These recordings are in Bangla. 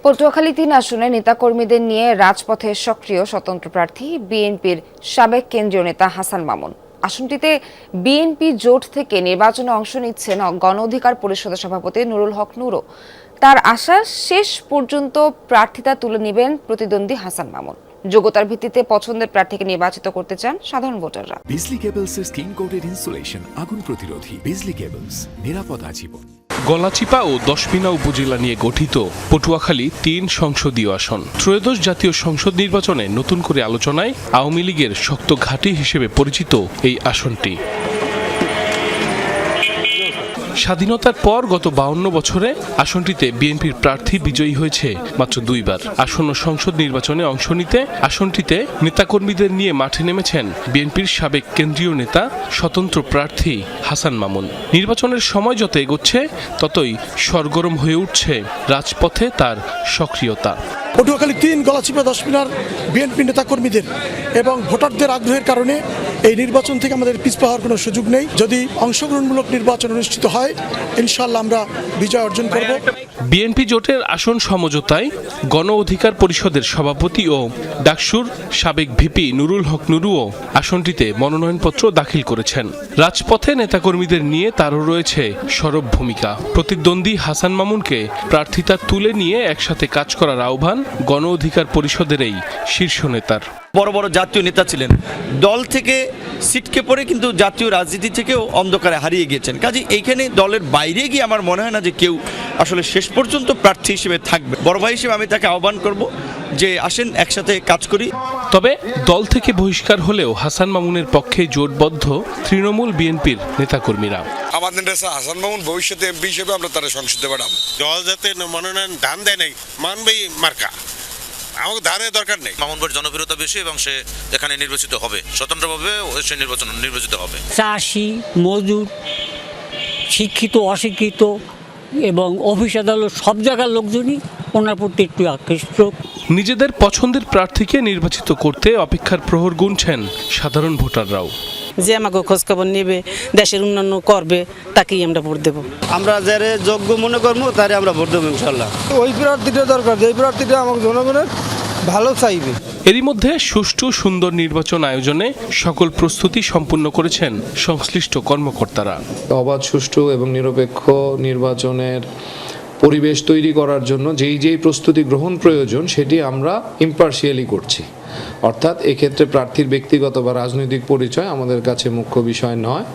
পটুয়াখালী ৩ আসনে নেতাকর্মীদের নিয়ে রাজপথে সক্রিয় স্বতন্ত্র প্রার্থী বিএনপির সাবেক কেন্দ্রীয় নেতা হাসান মামুন। আসনটিতে বিএনপি জোট থেকে নির্বাচনে অংশ নিচ্ছেন গণ অধিকার পরিষদের সভাপতি নুরুল হক নুরো। তার আশা শেষ পর্যন্ত প্রার্থিতা তুলে নেবেন প্রতিদ্বন্দ্বী হাসান মামুন। যোগ্যতার ভিত্তিতে পছন্দের প্রার্থীকে নির্বাচিত করতে চান সাধারণ ভোটাররা। বিজলি কেবলসের স্কিন কোটেড ইনসুলেশন আগুন প্রতিরোধী। বিজলি কেবলস, নিরাপদ আজীবন। গলাচিপা ও দশমিনা উপজেলা নিয়ে গঠিত পটুয়াখালী ৩ সংসদীয় আসন। ত্রয়োদশ জাতীয় সংসদ নির্বাচনে নতুন করে আলোচনায় আওয়ামী লীগের শক্ত ঘাঁটি হিসেবে পরিচিত এই আসনটি। স্বাধীনতার পর গত 52 বছরে আসনটিতে বিএনপির প্রার্থী বিজয়ী হয়েছে মাত্র 2 বার। আসন্ন সংসদ নির্বাচনে অংশ নিতে আসনটিতে নেতাকর্মীদের নিয়ে মাঠে নেমেছেন বিএনপির সাবেক কেন্দ্রীয় নেতা স্বতন্ত্র প্রার্থী হাসান মামুন। নির্বাচনের সময় যত এগোচ্ছে ততই সরগরম হয়ে উঠছে রাজপথে তার সক্রিয়তা। পটুয়াখালী ৩ গলাচিপা দশমিনার বিএনপি নেতাকর্মীদের এবং ভোটারদের আগ্রহের কারণে এই নির্বাচন থেকে আমাদের পিছপা হওয়ার কোনো সুযোগ নেই। যদি অংশগ্রহণমূলক নির্বাচন অনুষ্ঠিত হয়, ইনশাআল্লাহ আমরা বিজয় অর্জন করব। বিএনপি জোটের আসন সমঝোতায় গণ অধিকার পরিষদের সভাপতি ও ডাকসুর সাবেক ভিপি নুরুল হক নুরুও আসনটিতে মনোনয়নপত্র দাখিল করেছেন। রাজপথে নেতাকর্মীদের নিয়ে তারও রয়েছে সরব ভূমিকা। প্রতিদ্বন্দ্বী হাসান মামুনকে প্রার্থিতা তুলে নিয়ে একসাথে কাজ করার আহ্বান গণ অধিকার পরিষদের এই শীর্ষ নেতার। বড় বড় জাতীয় নেতা ছিলেন, দল থেকে সিটকে পড়ে কিন্তু জাতীয় রাজনীতি থেকেও অন্ধকারে হারিয়ে গিয়েছেন। কাজে এইখানে দলের বাইরে গিয়ে আমার মনে হয় না যে কেউ আসলে শেষ পর্যন্ত প্রার্থী হিসেবে থাকবে। বড় ভাই হিসেবে আমি তাকে আহ্বান করব যে আসেন একসাথে কাজ করি। তবে দল থেকে বহিষ্কার হলেও হাসান মামুনের পক্ষে জোটবদ্ধ তৃণমূল বিএনপির নেতাকর্মীরা। আমাদের হাসান মামুন ভবিষ্যতে এমপি হিসেবে আমরা তারা সংসদে পাঠাবো। দল যাতে মনোনয়ন দান দেয় নাই, মানবেই মার্কা, আমাকে দানের দরকার নেই। মামুন ভাইয়ের জনপ্রিয়তা বেশি এবং সে এখানে নির্বাচিত হবে, স্বতন্ত্রভাবে সে নির্বাচিত হবে। চাষি, মজুর, শিক্ষিত, অশিক্ষিত এবং অফিস আদালত সব জায়গার লোকজনই ওনার প্রতি একটু আকৃষ্ট। নিজেদের পছন্দের প্রার্থীকে নির্বাচিত করতে অপেক্ষার প্রহর গুনছেন সাধারণ ভোটাররাও। যে আমাকে খোঁজখবর নেবে, দেশের উন্নয়ন করবে, তাকেই আমরা ভোট দেবো। আমরা যারা যোগ্য মনে করবো তারে আমরা ভোট দেবো ইনশাল্লাহ। ওই প্রার্থীটা দরকার, যে প্রার্থীটা আমাকে জনগণের ভালো চাইবে। এরই মধ্যে সুষ্ঠু সুন্দর নির্বাচন আয়োজনে সকল প্রস্তুতি সম্পূর্ণ করেছেন সংশ্লিষ্ট কর্মকর্তারা। অবাধ, সুষ্ঠু এবং নিরপেক্ষ নির্বাচনের পরিবেশ তৈরি করার জন্য যেই প্রস্তুতি গ্রহণ প্রয়োজন সেটি আমরা ইম্পার্শিয়ালি করছি। অর্থাৎ এক্ষেত্রে প্রার্থীর ব্যক্তিগত বা রাজনৈতিক পরিচয় আমাদের কাছে মুখ্য বিষয় নয়।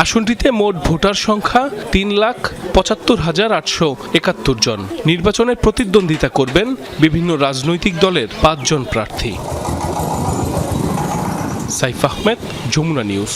আসনটিতে মোট ভোটার সংখ্যা 3,75,871 জন। নির্বাচনে প্রতিদ্বন্দ্বিতা করবেন বিভিন্ন রাজনৈতিক দলের 5 জন প্রার্থী। সাইফ আহমেদ, যমুনা নিউজ।